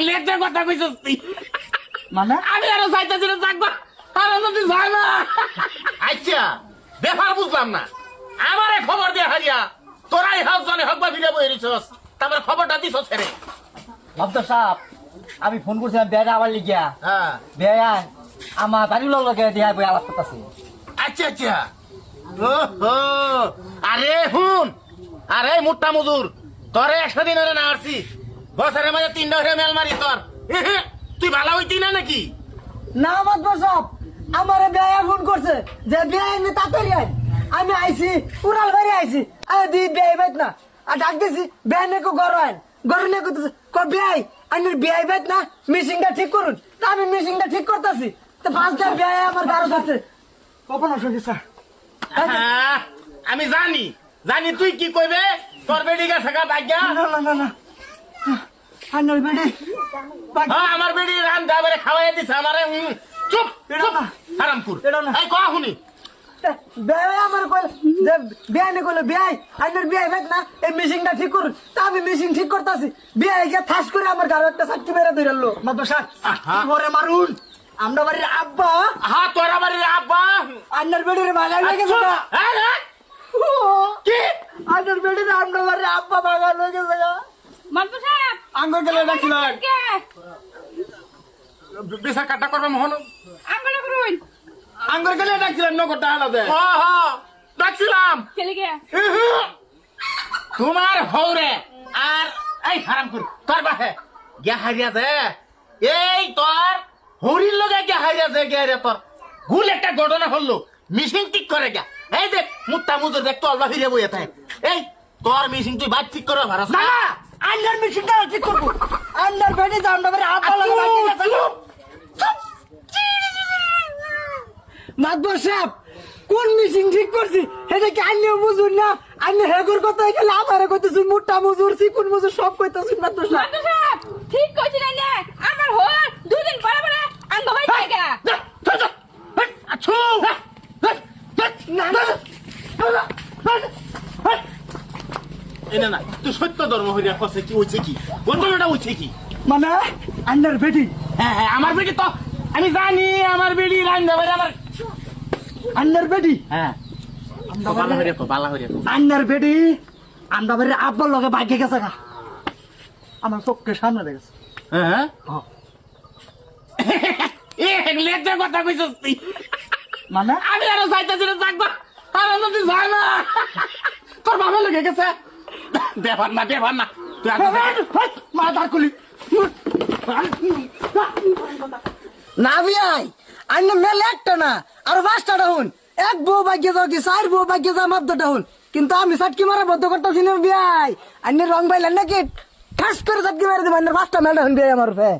লেজের কথা কইছস তুই মানে আমি আরো চাইতেছি না থাকবা আর যদি যায় না আচ্ছা ব্যাপার বুঝলাম না আমারে খবর দিয়ে হারিয়া তোরাই হক জানে হক বা ফিরে বই রিছস তারপর খবরটা দিছস রে ভক্ত সাহেব আমি ফোন করছিলাম বেড়া আবার লিখিয়া হ্যাঁ বেড়া আমার বাড়ির লগে দিয়া বই আলাপ করতেছি। আচ্ছা আচ্ছা ও আরে হুন আরে মোটা মজুর তোরে 100 দিন হরে না আসছি বছরের মাঝে 3টা হরে মেল মারি তোর তুই ভালো হইতি না নাকি না মাতবর সাহেব আমারে বেয়া ফোন করছে যে বেয়া এনে তাড়াতাড়ি আয় আমি আইছি উড়াল বাড়ি আইছি আরে দি বেয়া বাইত না আর ডাক দিছি বেয়া নেকো গরম গরম নেকো কো বেয়াই আইনের বেয়া বাইত না মিশিংটা ঠিক করুন তা আমি মিশিংটা ঠিক করতেছি তো 5টা বেয়া আমার গারো আছে কখন আসবে স্যার হ্যাঁ, আমি জানি জানি তুই কি কইবে তোর বেডি গেছে গা ভাগ্যা না না না না আইনের বেডি হ্যাঁ আমার বেডি রান দাবারে খাওয়াই দিছে আমারে চুপ এটা চুপ না। আরাম কর এটা না। এই কয়া শুনি বেয়া আমার কই যে বেয়া নে কইলো বেয়াই আইনের বেয়াই বাইত না এই মিশিংটা ঠিক করুন তা আমি মিশিং ঠিক করতেছি বেয়াই গিয়ে ঠাস করে আমার গারো একটা সাক্ষী মেরে ধরলো মাদ্রাসা আহা। ওরে মারুন আমরা বাড়ির আব্বা হ্যাঁ তোর আমার আব্বা আন্নার বেড়ির বাগান হয়ে গেছে না হ্যাঁ রে? কি আন্নার বেড়ির আমরা বাড়ির আব্বা বাগান হয়ে গেছে না মানবু সাহেব আঙ্গুর গেলে ডাকছিলেন কে বিচার কাটা করবে মোহন আঙ্গুলে করুন আঙ্গুর গেলে ডাকছিলেন নগরটা আলাদা হ্যাঁ হ্যাঁ ডাকছিলাম চলে গে তোমার হৌরে আর এই হারাম কর তোর বাহে গিয়া হারিয়াছে এই তোর হরির লগে গিয়া হারিয়াছে গিয়া রে তোর ভুল একটা ঘটনা হলো মিশিং ঠিক করে গিয়া এই দেখ মুত্তা মুজুর দেখ তো আল্লাহ ফিরে বইয়া থাকে এই তোর মিশিং তুই বাদ ঠিক করে ভাড়া না আন্নার মিশিংটা ঠিক করবো আন্নার বেড়ি যে আমরা বাড়ির আব্বা লাগে বাকি গেছে মাদবর সাহেব কোন মিশিং ঠিক করছি এটা কি আন্নিও বুঝুন না আন্নি হেগুর কথা গেলে আমারে কইতেছুন মোটা মজুর চিকুন মজুর সব কইতেছুন মাদবর সাহেব মানবু সাহেব ঠিক কইছি না নে আমার হল দুদিন পরে পরে আঙ্গ হই জায়গা আচ্ছু না তুই সত্য ধর্ম হইয়া কছে কি হইছে কি ঘটনাটা হইছে কি মানে আন্নার বেটি হ্যাঁ হ্যাঁ আমার বেটি তো আমি জানি আমার বেটি লাইন দেবে আমার আন্নার বেটি হ্যাঁ বালা হইয়া তো বালা হইয়া তো আন্নার বেটি আমরা বাড়ির আব্বার লগে বাইকে গেছে গা আমার চোখের সামনে দেখেছে হ্যাঁ এ লেজের কথা কইছস তুই মানে আমি আরো চাইতেছি না থাকবা আর যদি যায় না তোর বাবা লেগে গেছে ব্যাপার না তুই আগে মা দাঁড় কলি না বিয়াই আন্য মেলে একটা না আর 5টা ডাউন এক বউ ভাগ্য যাও কি 4 বউ ভাগ্য যাও মাপ ডাউন কিন্তু আমি সাটকি মারা বদ্ধ করতেছি না বিয়াই আন্য রং বাইলেন নাকি ঠাস করে সাটকি মারা দিবেন 5টা মেল ডাউন বিয়াই আমার ফে